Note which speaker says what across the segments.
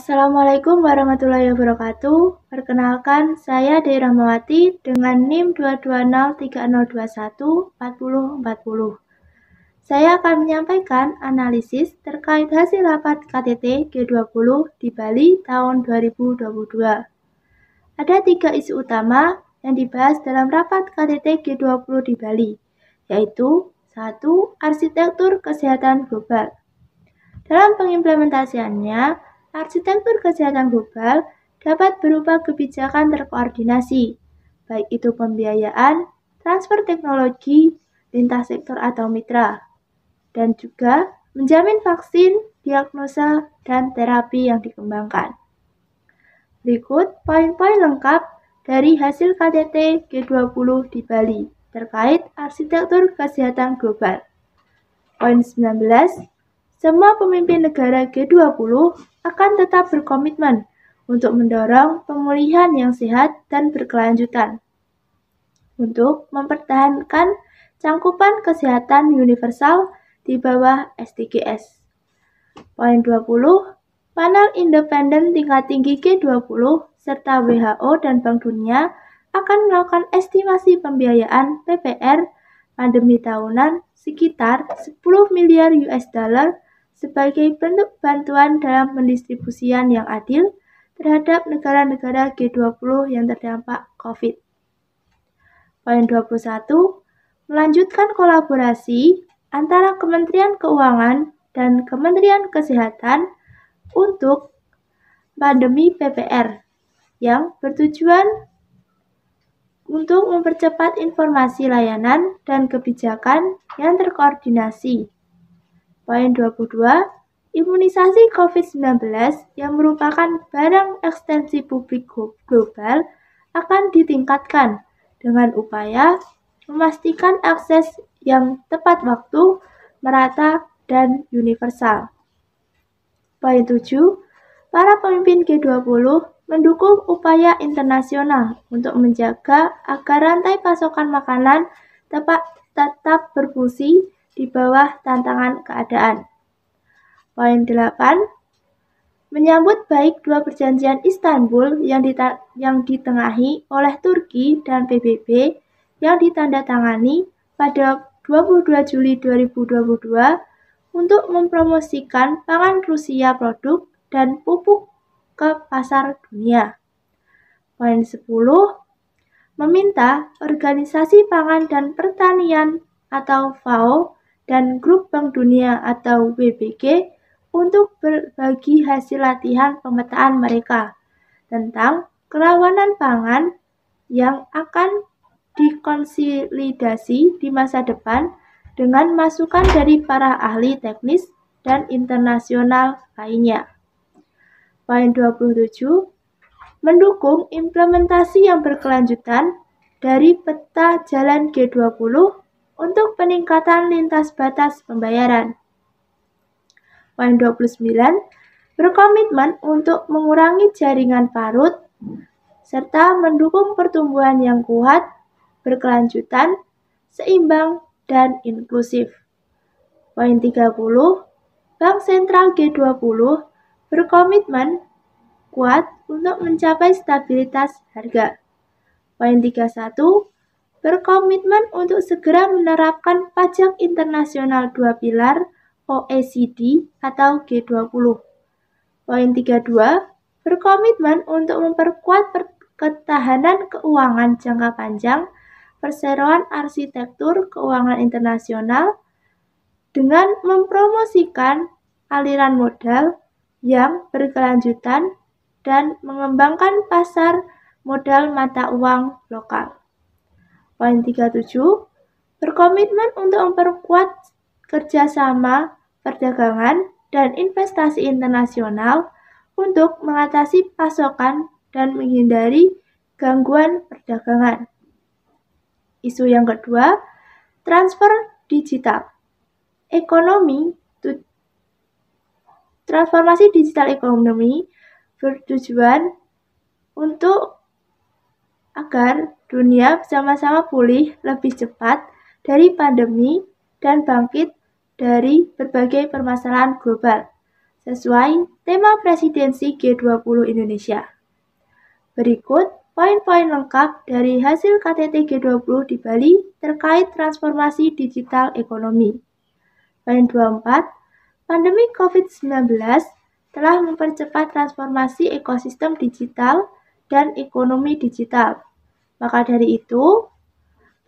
Speaker 1: Assalamualaikum warahmatullahi wabarakatuh. Perkenalkan, saya Dewi Rahmawati dengan NIM 22030214040. Saya akan menyampaikan analisis terkait hasil rapat KTT G20 di Bali tahun 2022. Ada 3 isu utama yang dibahas dalam rapat KTT G20 di Bali, yaitu 1. Arsitektur kesehatan global. Dalam pengimplementasiannya, arsitektur kesehatan global dapat berupa kebijakan terkoordinasi, baik itu pembiayaan, transfer teknologi, lintas sektor atau mitra, dan juga menjamin vaksin, diagnosa, dan terapi yang dikembangkan. Berikut poin-poin lengkap dari hasil KTT G20 di Bali terkait arsitektur kesehatan global. Poin 19. Semua pemimpin negara G20 akan tetap berkomitmen untuk mendorong pemulihan yang sehat dan berkelanjutan untuk mempertahankan cangkupan kesehatan universal di bawah SDGs. Poin 20. Panel independen tingkat tinggi G20 serta WHO dan Bank Dunia akan melakukan estimasi pembiayaan PPR pandemi tahunan sekitar 10 miliar US dollar sebagai bentuk bantuan dalam pendistribusian yang adil terhadap negara-negara G20 yang terdampak COVID. Poin 21. Melanjutkan kolaborasi antara Kementerian Keuangan dan Kementerian Kesehatan untuk pandemi PPR yang bertujuan untuk mempercepat informasi layanan dan kebijakan yang terkoordinasi. Poin 22. Imunisasi COVID-19 yang merupakan barang ekstensi publik global akan ditingkatkan dengan upaya memastikan akses yang tepat waktu, merata, dan universal. Poin 7. Para pemimpin G20 mendukung upaya internasional untuk menjaga agar rantai pasokan makanan tetap berfungsi di bawah tantangan keadaan. Poin 8. Menyambut baik 2 perjanjian Istanbul yang ditengahi oleh Turki dan PBB yang ditandatangani pada 22 Juli 2022 untuk mempromosikan pangan Rusia produk dan pupuk ke pasar dunia. Poin 10. Meminta Organisasi Pangan dan Pertanian atau FAO dan Grup Bank Dunia atau WBG untuk berbagi hasil latihan pemetaan mereka tentang kerawanan pangan yang akan dikonsolidasi di masa depan dengan masukan dari para ahli teknis dan internasional lainnya. Poin 27. Mendukung implementasi yang berkelanjutan dari peta jalan G20 untuk peningkatan lintas batas pembayaran. Poin 29. Berkomitmen untuk mengurangi jaringan parut serta mendukung pertumbuhan yang kuat, berkelanjutan, seimbang, dan inklusif. Poin 30. Bank Sentral G20 berkomitmen kuat untuk mencapai stabilitas harga. Poin 31. Berkomitmen untuk segera menerapkan pajak internasional 2 pilar OECD atau G20. Poin 32. Berkomitmen untuk memperkuat ketahanan keuangan jangka panjang, perseroan arsitektur keuangan internasional dengan mempromosikan aliran modal yang berkelanjutan dan mengembangkan pasar modal mata uang lokal. Poin 37. Berkomitmen untuk memperkuat kerjasama perdagangan dan investasi internasional untuk mengatasi pasokan dan menghindari gangguan perdagangan. Isu yang kedua, transfer digital. Transformasi digital ekonomi bertujuan untuk agar dunia bersama-sama pulih lebih cepat dari pandemi dan bangkit dari berbagai permasalahan global, sesuai tema presidensi G20 Indonesia. Berikut poin-poin lengkap dari hasil KTT G20 di Bali terkait transformasi digital ekonomi. Poin 24, pandemi COVID-19 telah mempercepat transformasi ekosistem digital dan ekonomi digital. Maka dari itu,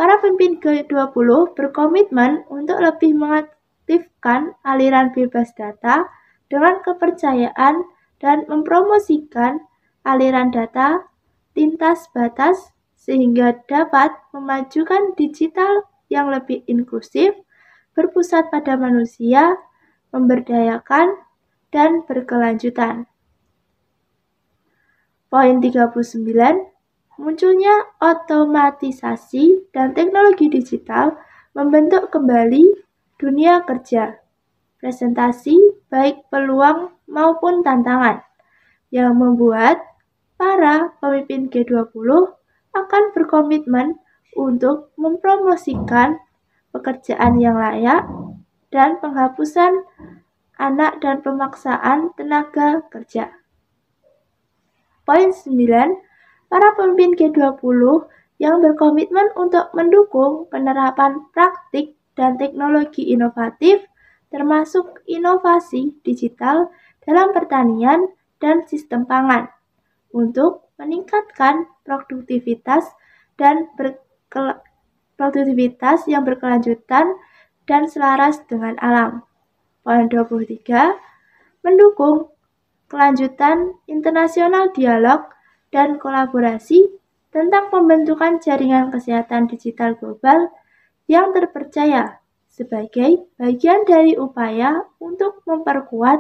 Speaker 1: para pemimpin G20 berkomitmen untuk lebih mengaktifkan aliran bebas data dengan kepercayaan dan mempromosikan aliran data lintas batas sehingga dapat memajukan digital yang lebih inklusif, berpusat pada manusia, memberdayakan, dan berkelanjutan. Poin 39, munculnya otomatisasi dan teknologi digital membentuk kembali dunia kerja. Presentasi baik peluang maupun tantangan yang membuat para pemimpin G20 akan berkomitmen untuk mempromosikan pekerjaan yang layak dan penghapusan anak dan pemaksaan tenaga kerja. Poin 9, para pemimpin G20 yang berkomitmen untuk mendukung penerapan praktik dan teknologi inovatif termasuk inovasi digital dalam pertanian dan sistem pangan untuk meningkatkan produktivitas yang berkelanjutan dan selaras dengan alam. Poin 23, mendukung kelanjutan internasional dialog dan kolaborasi tentang pembentukan jaringan kesehatan digital global yang terpercaya sebagai bagian dari upaya untuk memperkuat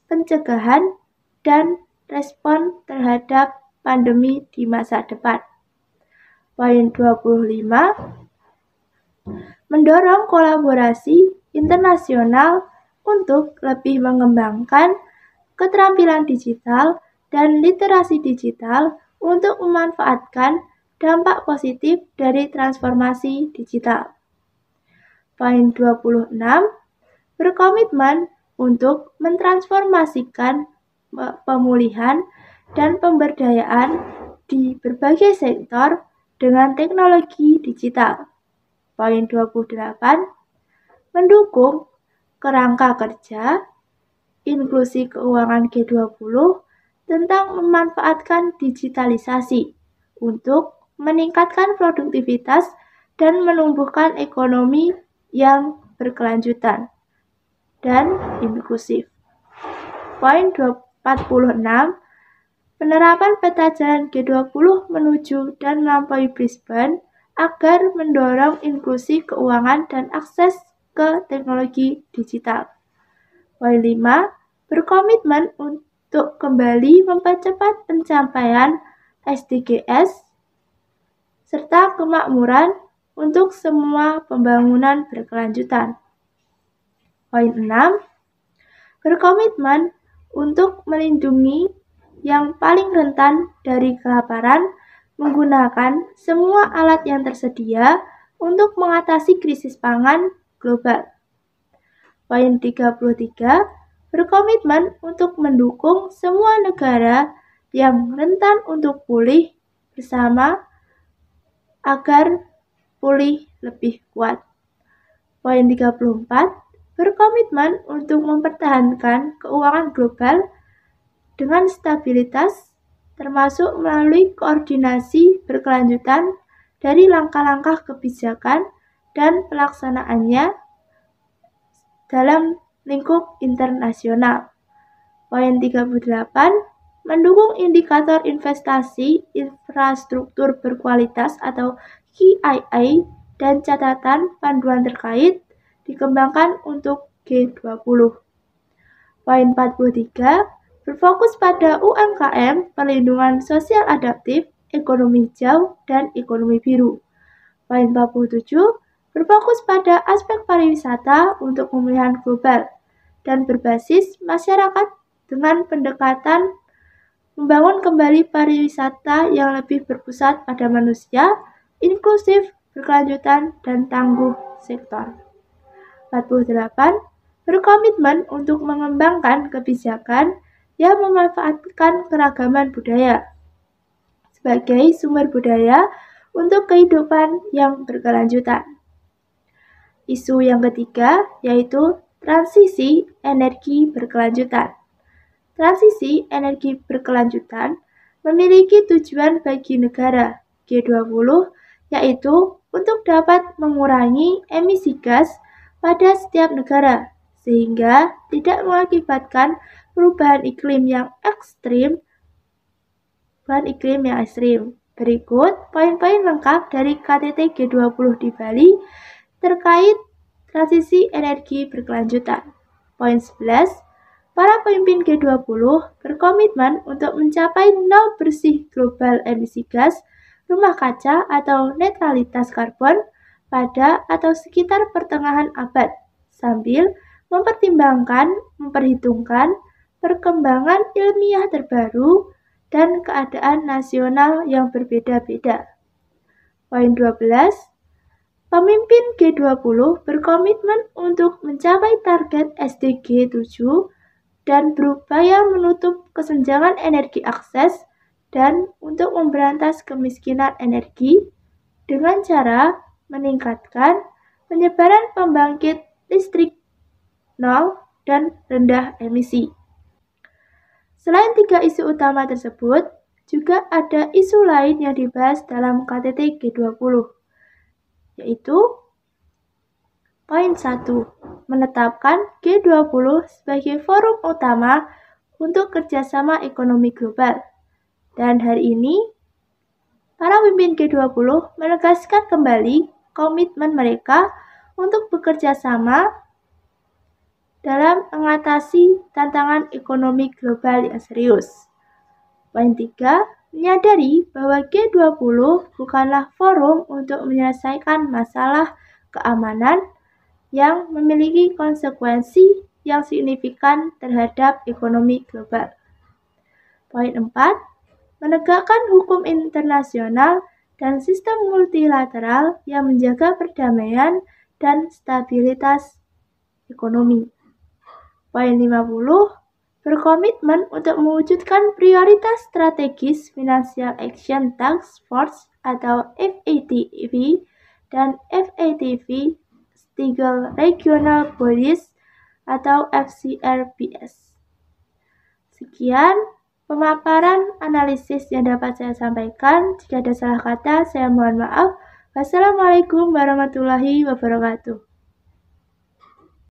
Speaker 1: pencegahan dan respon terhadap pandemi di masa depan. Poin 25, mendorong kolaborasi internasional untuk lebih mengembangkan keterampilan digital dan literasi digital untuk memanfaatkan dampak positif dari transformasi digital. Poin 26, berkomitmen untuk mentransformasikan pemulihan dan pemberdayaan di berbagai sektor dengan teknologi digital. Poin 28, mendukung kerangka kerja inklusi keuangan G20 tentang memanfaatkan digitalisasi untuk meningkatkan produktivitas dan menumbuhkan ekonomi yang berkelanjutan dan inklusif. Poin 46, penerapan peta jalan G20 menuju dan melampaui Brisbane agar mendorong inklusi keuangan dan akses ke teknologi digital. Poin 5, berkomitmen untuk kembali mempercepat pencapaian SDGs serta kemakmuran untuk semua pembangunan berkelanjutan. Poin 6, berkomitmen untuk melindungi yang paling rentan dari kelaparan menggunakan semua alat yang tersedia untuk mengatasi krisis pangan global. Poin 33, berkomitmen untuk mendukung semua negara yang rentan untuk pulih bersama agar pulih lebih kuat. Poin 34, berkomitmen untuk mempertahankan keuangan global dengan stabilitas termasuk melalui koordinasi berkelanjutan dari langkah-langkah kebijakan dan pelaksanaannya dalam lingkup internasional. Poin 38, mendukung indikator investasi infrastruktur berkualitas atau KII dan catatan panduan terkait dikembangkan untuk G20. Poin 43, berfokus pada UMKM, perlindungan sosial adaptif, ekonomi hijau, dan ekonomi biru. Poin 47, berfokus pada aspek pariwisata untuk pemulihan global dan berbasis masyarakat dengan pendekatan membangun kembali pariwisata yang lebih berpusat pada manusia, inklusif, berkelanjutan, dan tangguh sektor. 48, berkomitmen untuk mengembangkan kebijakan yang memanfaatkan keragaman budaya sebagai sumber budaya untuk kehidupan yang berkelanjutan. Isu yang ketiga yaitu transisi energi berkelanjutan. Transisi energi berkelanjutan memiliki tujuan bagi negara G20 yaitu untuk dapat mengurangi emisi gas pada setiap negara sehingga tidak mengakibatkan perubahan iklim yang ekstrim. Berikut poin-poin lengkap dari KTT G20 di Bali terkait transisi energi berkelanjutan. Poin 11, para pemimpin G20 berkomitmen untuk mencapai nol bersih global emisi gas rumah kaca atau netralitas karbon pada atau sekitar pertengahan abad, sambil memperhitungkan perkembangan ilmiah terbaru dan keadaan nasional yang berbeda-beda. Poin 12, pemimpin G20 berkomitmen untuk mencapai target SDG 7 dan berupaya menutup kesenjangan energi akses dan untuk memberantas kemiskinan energi dengan cara meningkatkan penyebaran pembangkit listrik nol dan rendah emisi. Selain tiga isu utama tersebut, juga ada isu lain yang dibahas dalam KTT G20, yaitu poin 1, menetapkan G20 sebagai forum utama untuk kerjasama ekonomi global. Dan hari ini, para pemimpin G20 menegaskan kembali komitmen mereka untuk bekerja sama dalam mengatasi tantangan ekonomi global yang serius. Poin 3, menyadari bahwa G20 bukanlah forum untuk menyelesaikan masalah keamanan yang memiliki konsekuensi yang signifikan terhadap ekonomi global. Poin 4, menegakkan hukum internasional dan sistem multilateral yang menjaga perdamaian dan stabilitas ekonomi. Poin 50, berkomitmen untuk mewujudkan prioritas strategis Financial Action Task Force atau FATF dan FATF Legal Regional Bodies atau FCRBS. Sekian pemaparan analisis yang dapat saya sampaikan. Jika ada salah kata, saya mohon maaf. Wassalamualaikum warahmatullahi wabarakatuh.